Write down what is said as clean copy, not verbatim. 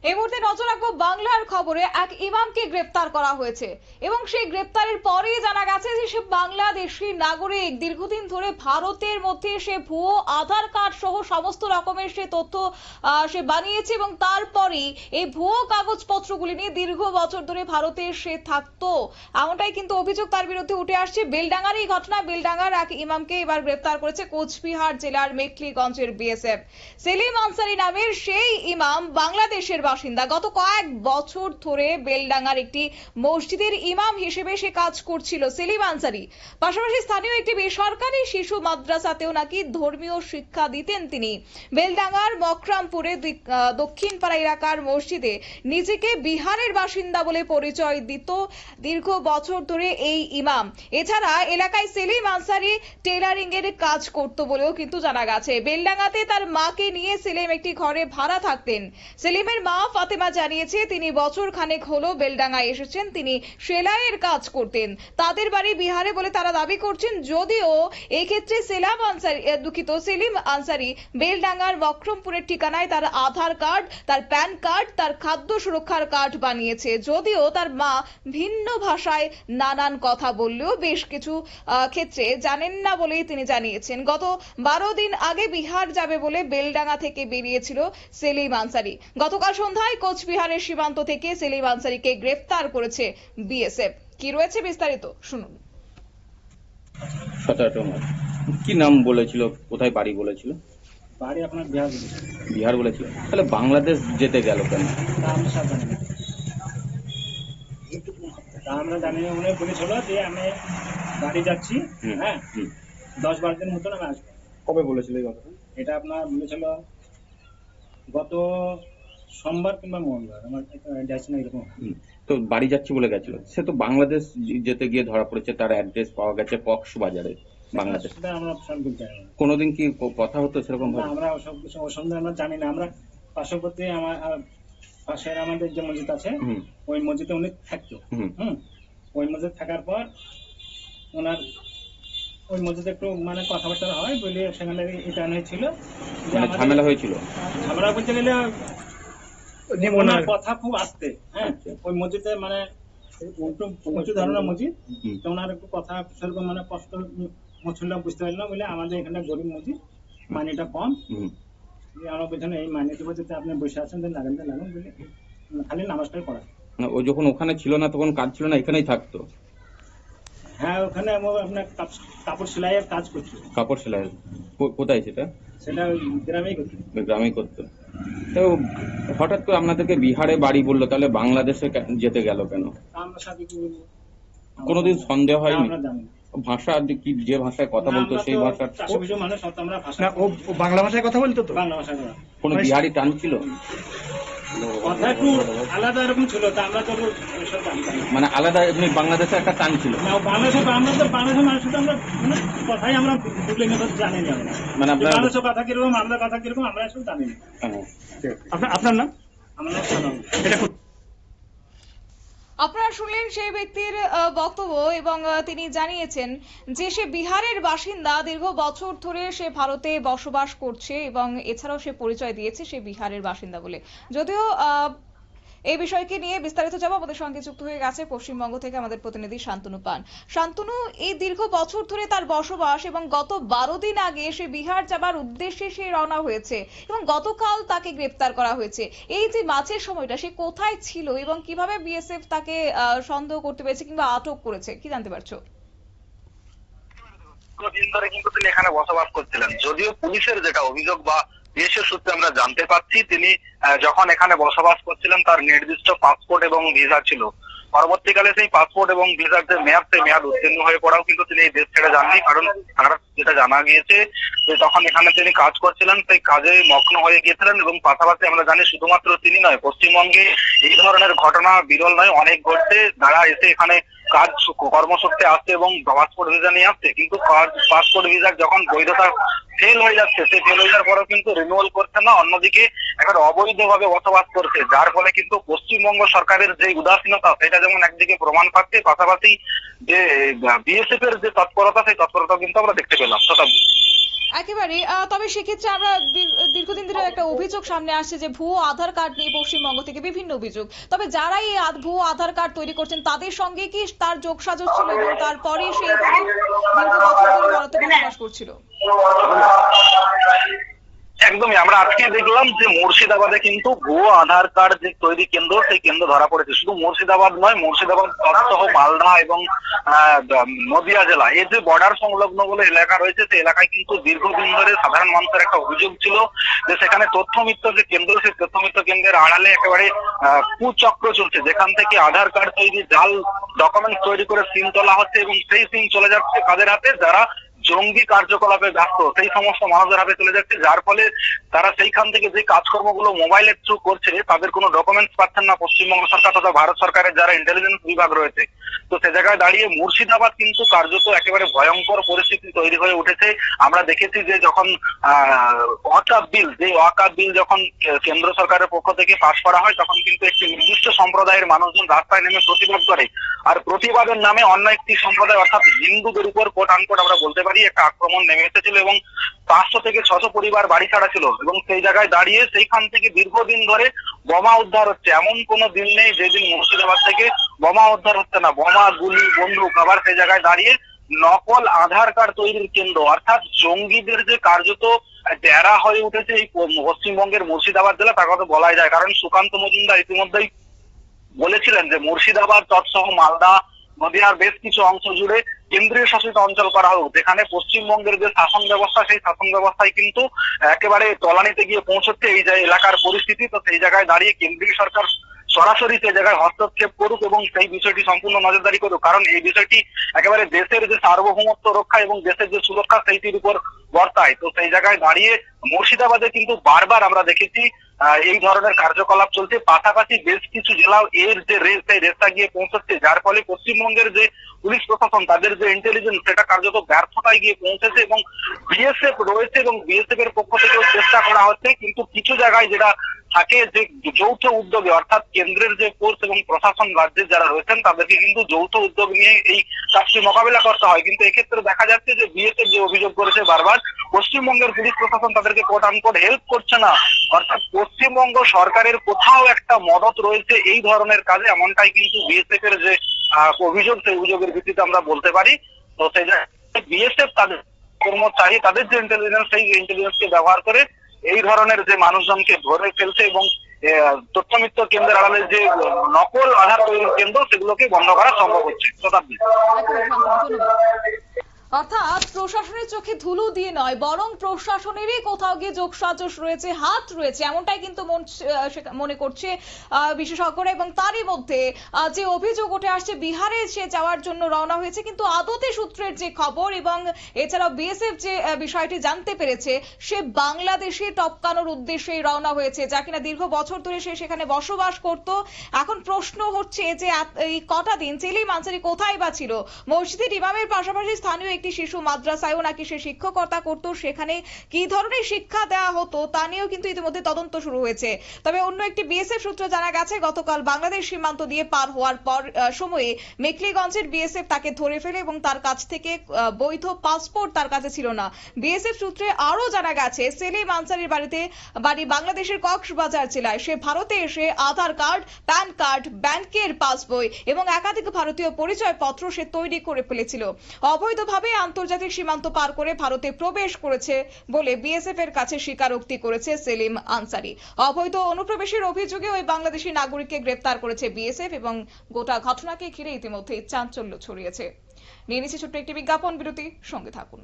এই মুহূর্তে নজর রাখবো বাংলার খবরে। এক ইমামকে গ্রেপ্তার করা হয়েছে এবং সেই গ্রেপ্তারের পরেই জানা গেছে যে সে বাংলাদেশী নাগরিক। দীর্ঘদিন ধরে ভারতের মধ্যে সে ভুয়ো আধার কার্ড সহ সমস্ত রকমের সে তথ্য সে বানিয়েছে এবং তারপরেই এই ভুয়ো কাগজপত্রগুলি নিয়ে দীর্ঘ বছর ধরে ভারতে সে থাকতো, এমনটাই কিন্তু অভিযোগ তার বিরুদ্ধে উঠে আসছে। বেলডাঙ্গার এই ঘটনা, বেলডাঙ্গার এক ইমামকে এবার গ্রেপ্তার করেছে কোচবিহার জেলার মেখলিগঞ্জের বিএসএফ। সেলিম আনসারি নামের সেই ইমাম বাংলাদেশের বাসিন্দা। গত কয়েক বছর ধরে বেলডাঙ্গার একটি মসজিদের ইমাম হিসেবে সে কাজ করছিল সেলিম আনসারি। পাশাপাশি স্থানীয় একটি বেসরকারি শিশু মাদ্রাসাতেও নাকি ধর্মীয় শিক্ষা দিতেন তিনি। বেলডাঙ্গার মকরামপুরে দক্ষিণপাড়া এলাকার মসজিদে নিজেকে বিহারের বাসিন্দা বলে পরিচয় দিত দীর্ঘ বছর ধরে এই ইমাম। এছাড়া এলাকায় সেলিম আনসারি টেলারিং এর কাজ করত বলেও কিন্তু জানা গেছে। বেলডাঙ্গাতে তার মাকে নিয়ে সেলিম একটি ঘরে ভাড়া থাকতেন। সেলিমের মা ফাতেমা জানিয়েছে তিনি বছর খানেক হলো বেলডাঙ্গায় এসেছেন। তিনি সেলাইয়ের কাজ করতেন। তাদের বাড়ি বিহারে বলে তারা দাবি করছেন, যদিও এই ক্ষেত্রে সেলিম আনসারি বেলডাঙ্গার মকরমপুরের ঠিকানায় তার আধার কার্ড, তার প্যান কার্ড, তার খাদ্য সুরক্ষার কার্ড বানিয়েছে। যদিও তার মা ভিন্ন ভাষায় নানান কথা বললেও বেশ কিছু ক্ষেত্রে জানেন না বলেই তিনি জানিয়েছেন। গত 12 দিন আগে বিহার যাবে বলে বেলডাঙ্গা থেকে বেরিয়েছিল সেলিম আনসারি। গতকাল সন্ধ্যায় কোচবিহারের সীমান্ত থেকে সেলিম আনসারিকে গ্রেফতার করেছে বিএসএফ। কি রয়েছে বিস্তারিত শুনুন। কি নাম বলেছিল, কোথায় বাড়ি বলেছিল? বাড়ি আপনার বিহার বলেছিল। বিহার বলেছিল, তাহলে বাংলাদেশ যেতে গেল কেন? আমরা জানি না, উনি বলেছিল যে আমি বাড়ি যাচ্ছি, হ্যাঁ 10-12 দিন মতন আমি আসবো। কবে বলেছিল এই কথা? এটা আপনার বলেছিল গত সোমবার কিংবা মঙ্গলবার, আমার যাচ্ছি না এরকম। তো বাড়ি যাচ্ছি বলে গেছিল, সে তো বাংলাদেশ যেতে গিয়ে ধরা পড়েছে, তার অ্যাড্রেস পাওয়া গেছে কক্সবাজারে, বাংলাদেশ। সেটা আমরা সব কিছু জানি না। কোনোদিন কি কথা হতো সেরকম ভাবে? আমরা সব কিছু অসম্বন্ধে আমরা জানি না। আমরা পার্শ্ববর্তী আমার পাশের আমাদের যে মসজিদ আছে ওই মসজিদে উনি থাকতো। ওই মসজিদ থাকার পর ওনার ওই মসজিদে একটু মানে কথাবার্তা হয় বলে সেখানে এটা হয়েছিল, ঝামেলা হয়েছিল। ঝামেলা বলতে গেলে ওনার কথা খুব আসতে, হ্যাঁ ওই মসজিদে মানে উঁচু ধরনের মসজিদ, তো ওনার একটু কথা সেরকম মানে কষ্ট মুসলিম বুঝতে পারল না বলে আমাদের এখানে গরিব মসজিদ, মাইনেটা কম। আমরা বলছেন এই মাইনেটি বলতে আপনি বসে আছেন লাগান বলে খালি নামাজটাই পড়া। ও যখন ওখানে ছিল না তখন কাজ ছিল না, এখানেই থাকতো? হ্যাঁ ওখানে আপনার কাপড় সেলাইয়ের কাজ করছিল। কাপড় সেলাই কোথায় সেটা? সেটা গ্রামেই করতো। গ্রামেই করতো। তো হঠাৎ করে আপনাদেরকে বিহারে বাড়ি বললো, তাহলে বাংলাদেশে যেতে গেল কেন? আমরা সাথে কি বলবো, কোনোদিন সন্দেহ হয়নি? আমরা জানি না ভাষা কি, যে ভাষায় কথা বলতো সেই ভাষার? মানুষ আমরা ভাষা ও বাংলা ভাষায় কথা বলতো তো? বাংলা ভাষা কোনো বিহারি টান ছিল? কথা একটু আলাদা এরকম ছিল, তা আমরা তো এসব জানতাম না। মানে আলাদা এমনি বাংলাদেশে একটা টান ছিল? না বাংলাদেশের বাংলাদেশের মানুষের তো আমরা মানে কথাই আমরা বুঝলে জানি না। মানে আপনার বাংলাদেশের কথা কিরকম, আমরা কথা কিরকম আমরা এসব জানি না। আপনার নাম? আমার নাম সালাম। এটা আপনারা শুনলেন সেই ব্যক্তির বক্তব্য এবং তিনি জানিয়েছেন যে সে বিহারের বাসিন্দা, দীর্ঘ বছর ধরে সে ভারতে বসবাস করছে এবং এছাড়াও সে পরিচয় দিয়েছে সে বিহারের বাসিন্দা বলে। যদিও এই বিষয়কে নিয়ে বিস্তারিত যাব, আমাদের সঙ্গে যুক্ত হয়ে গেছে পশ্চিমবঙ্গ থেকে আমাদের প্রতিনিধি শান্তনু পান। শান্তনু, এই দীর্ঘ বছর ধরে তার বসবাস এবং গত 12 দিন আগে সে বিহার যাবার উদ্দেশ্যে সে রওনা হয়েছে এবং গতকাল তাকে গ্রেপ্তার করা হয়েছে। এই যে মাঝের সময়টা সে কোথায় ছিল এবং কিভাবে বিএসএফ তাকে সন্দেহ করতে পেরেছে কিংবা আটক করেছে, কি জানতে পারছো? দিন ধরে কিন্তু তিনি এখানে বসবাস করছিলেন। যদিও পুলিশের যেটা অভিযোগ বা বিএসএফ সূত্রে আমরা জানতে পারছি, তিনি যখন এখানে বসবাস করছিলেন তার নির্দিষ্ট পাসপোর্ট এবং ভিসা ছিল। পরবর্তীকালে সেই পাসপোর্ট এবং ভিসার যে মেয়াদ, সেই মেয়াদ উত্তীর্ণ হয়ে পড়াও কিন্তু তিনি এই দেশ ছেড়ে যাননি। কারণ যেটা জানা গিয়েছে যে তখন এখানে তিনি কাজ করছিলেন, সেই কাজে মগ্ন হয়ে গিয়েছিলেন এবং পাশাপাশি আমরা জানি শুধুমাত্র তিনি নয়, পশ্চিমবঙ্গে এই ধরনের ঘটনা বিরল নয়, অনেক ঘটছে। যারা এসে এখানে কাজ কর্মসূত্রে আসছে এবং পাসপোর্ট ভিসা নিয়ে আসছে, কিন্তু পাসপোর্ট ভিসার যখন বৈধতা ফেল হয়ে যাচ্ছে, সেই ফেল হয়ে যাওয়ার পরেও কিন্তু রিনিউয়াল করছে না, অন্যদিকে এখন অবৈধভাবে বসবাস করছে। যার ফলে কিন্তু পশ্চিমবঙ্গ সরকারের যে উদাসীনতা সেটা যেমন একদিকে প্রমাণ পাচ্ছে, পাশাপাশি যে বিএসএফ এর যে তৎপরতা, সেই তৎপরতা কিন্তু আমরা দেখতে পেলাম। শতাব্দী। একেবারে তবে সেক্ষেত্রে আমরা দীর্ঘদিন ধরে একটা অভিযোগ সামনে আসছে যে ভুয়ো আধার কার্ড নিয়ে পশ্চিমবঙ্গ থেকে বিভিন্ন অভিযোগ। তবে যারা এই ভুয়ো আধার কার্ড তৈরি করছেন তাদের সঙ্গে কি তার যোগসাজশ ছিল এবং তারপরে সেই দীর্ঘ বছর ধরে ভারতে বসবাস করছিল? একদমই, আমরা আজকে দেখলাম যে মুর্শিদাবাদে কিন্তু ভুয়ো আধার কার্ড যে তৈরি কেন্দ্র, সেই কেন্দ্র ধরা পড়েছে। শুধু মুর্শিদাবাদ নয়, মুর্শিদাবাদ সহ মালদা এবং নদিয়া জেলা, এই যে বর্ডার সংলগ্ন বলে এলাকা রয়েছে, সেই এলাকায় কিন্তু দীর্ঘদিন ধরে সাধারণ মানুষের একটা অভিযোগ ছিল যে সেখানে তথ্যমিত্র যে কেন্দ্র, সেই তথ্যমিত্র কেন্দ্রের আড়ালে একেবারে কুচক্র চলছে, যেখান থেকে আধার কার্ড তৈরি, জাল ডকুমেন্ট তৈরি করে সিম তোলা হচ্ছে এবং সেই সিম চলে যাচ্ছে কাদের হাতে? যারা জঙ্গি কার্যকলাপে ব্যস্ত, সেই সমস্ত মানুষদের হাতে চলে যাচ্ছে, যার ফলে তারা সেইখান থেকে যে কাজকর্মগুলো মোবাইলের থ্রু করছে তাদের কোনো ডকুমেন্টস পাচ্ছেন না পশ্চিমবঙ্গ সরকার তথা ভারত সরকারের যারা ইন্টেলিজেন্স বিভাগ রয়েছে। তো সে জায়গায় দাঁড়িয়ে মুর্শিদাবাদ কিন্তু কার্যত একেবারে ভয়ঙ্কর পরিস্থিতি তৈরি হয়ে উঠেছে। আমরা দেখেছি যে যখন ওয়াকাফ বিল যখন কেন্দ্র সরকারের পক্ষ থেকে পাশ করা হয়, তখন কিন্তু একটি নির্দিষ্ট সম্প্রদায়ের মানুষজন রাস্তায় নেমে প্রতিবাদ করে, আর প্রতিবাদের নামে অন্য একটি সম্প্রদায় অর্থাৎ হিন্দুদের উপর কোট আনকোট আমরা বলতে পারি একটা আক্রমণ নেমে এসেছিল এবং 500 থেকে 600 পরিবার বাড়ি ছাড়া ছিল। এবং সেই জায়গায় দাঁড়িয়ে সেইখান থেকে দীর্ঘদিন ধরে বোমা উদ্ধার হচ্ছে। এমন কোনো দিন নেই যেদিন মুর্শিদাবাদ থেকে বোমা উদ্ধার হচ্ছে না, বোমা, গুলি, বন্দুক। আবার সেই জায়গায় দাঁড়িয়ে নকল আধার কার্ড তৈরির কেন্দ্র, অর্থাৎ জঙ্গিদের যে কার্যত ডেরা হয়ে উঠেছে এই পশ্চিমবঙ্গের মুর্শিদাবাদ জেলা, তার কথা বলাই যায়। কারণ সুকান্ত মজুমদার ইতিমধ্যেই বলেছিলেন যে মুর্শিদাবাদ তৎসহ মালদা, নদিয়ার বেশ কিছু অংশ জুড়ে কেন্দ্রীয় শাসিত অঞ্চল করা হোক, যেখানে পশ্চিমবঙ্গের যে শাসন ব্যবস্থা, সেই শাসন ব্যবস্থায় কিন্তু একেবারে তলানিতে গিয়ে পৌঁছচ্ছে এই যে এলাকার পরিস্থিতি। তো সেই জায়গায় দাঁড়িয়ে কেন্দ্রীয় সরকার সরাসরি সে জায়গায় হস্তক্ষেপ করুক এবং সেই বিষয়টি সম্পূর্ণ নজরদারি করুক, কারণ এই বিষয়টি একেবারে দেশের যে সার্বভৌমত্ব রক্ষা এবং দেশের যে সুরক্ষা সেইটির উপর বর্তায়। তো সেই জায়গায় দাঁড়িয়ে মুর্শিদাবাদে কিন্তু বারবার আমরা দেখেছি এই ধরনের কার্যকলাপ চলছে। পাশাপাশি বেশ কিছু জেলাও এর যে রেস, সেই রেসটা গিয়ে পৌঁছচ্ছে, যার ফলে পশ্চিমবঙ্গের যে পুলিশ প্রশাসন, তাদের যে ইন্টেলিজেন্স, সেটা কার্যত ব্যর্থতায় গিয়ে পৌঁছেছে এবং বিএসএফ রয়েছে এবং বিএসএফ এর পক্ষ থেকেও চেষ্টা করা হচ্ছে। কিন্তু কিছু জায়গায় যেটা থাকে যে যৌথ উদ্যোগে, অর্থাৎ কেন্দ্রের যে ফোর্স এবং প্রশাসন রাজ্যের যারা রয়েছেন তাদেরকে কিন্তু যৌথ উদ্যোগ নিয়ে এই কাজটি মোকাবিলা করতে হয়। কিন্তু এক্ষেত্রে দেখা যাচ্ছে যে বিএসএফ যে অভিযোগ করেছে বারবার, পশ্চিমবঙ্গের পুলিশ প্রশাসন তাদেরকে কোট আনকোট হেল্প করছে না, অর্থাৎ পশ্চিমবঙ্গ সরকারের কোথাও একটা মদত রয়েছে এই ধরনের কাজে, এমনটাই কিন্তু বিএসএফ এর যে অভিযোগ, সেই অভিযোগের ভিত্তিতে আমরা বলতে পারি। তো সেই বিএসএফ তাদের কর্মচারী, তাদের যে ইন্টেলিজেন্স, সেই ইন্টেলিজেন্সকে ব্যবহার করে এই ধরনের যে মানুষজনকে ধরে ফেলছে এবং তথ্যমিত্র কেন্দ্রের আড়ালে যে নকল আধার তৈরির কেন্দ্র, সেগুলোকে বন্ধ করা সম্ভব হচ্ছে। শতাব্দী। অর্থাৎ প্রশাসনের চোখে ধুলো দিয়ে নয়, বরং প্রশাসনেরই কোথাও গিয়ে যোগসাজশ রয়েছে, হাত রয়েছে, এমনটাই কিন্তু মনে করছে বিশেষজ্ঞরা। এবং তারই মধ্যে যে অভিযোগ উঠে আসছে, বিহারে সে যাওয়ার জন্য রওনা হয়েছে, কিন্তু আদতে সূত্রের যে খবর এবং এছাড়াও বিএসএফ যে বিষয়টি জানতে পেরেছে, সে বাংলাদেশে টপকানোর উদ্দেশ্যেই রওনা হয়েছে, যা কিনা দীর্ঘ বছর ধরে সে সেখানে বসবাস করত। এখন প্রশ্ন হচ্ছে যে এই কটা দিন সেলিম আনসারি কোথায় বা ছিল? মসজিদের ইমামের পাশাপাশি স্থানীয় একটি শিশু মাদ্রাসায়ও নাকি সে শিক্ষকতা করত, সেখানে কি ধরনের শিক্ষা দেওয়া হতো তা নিয়েও কিন্তু ইতিমধ্যে তদন্ত শুরু হয়েছে। তবে অন্য একটি বিএসএফ সূত্রে জানা গেছে, গতকাল বাংলাদেশ সীমান্ত দিয়ে পার হওয়ার সময়ে মেখলিগঞ্জের বিএসএফ তাকে ধরে ফেলে এবং তার কাছ থেকে বৈধ পাসপোর্ট তার কাছে ছিল না। বিএসএফ সূত্রে আরো জানা গেছে, সেলিম আনসারির বাড়ি বাংলাদেশের কক্সবাজার জেলায়। সে ভারতে এসে আধার কার্ড, প্যান কার্ড, ব্যাংকের পাসবই এবং একাধিক ভারতীয় পরিচয় পত্র সে তৈরি করে ফেলেছিল। অবৈধভাবে আন্তর্জাতিক সীমান্ত পার করে ভারতে প্রবেশ করেছে বলে বিএসএফ এর কাছে স্বীকারোক্তি করেছে সেলিম আনসারি। অবৈধ অনুপ্রবেশের অভিযোগে ওই বাংলাদেশি নাগরিককে গ্রেফতার করেছে বিএসএফ এবং গোটা ঘটনাকে ঘিরে ইতিমধ্যে চাঞ্চল্য ছড়িয়েছে। নিয়ে নিচ্ছে ছোট্ট একটি বিজ্ঞাপন বিরতি, সঙ্গে থাকুন।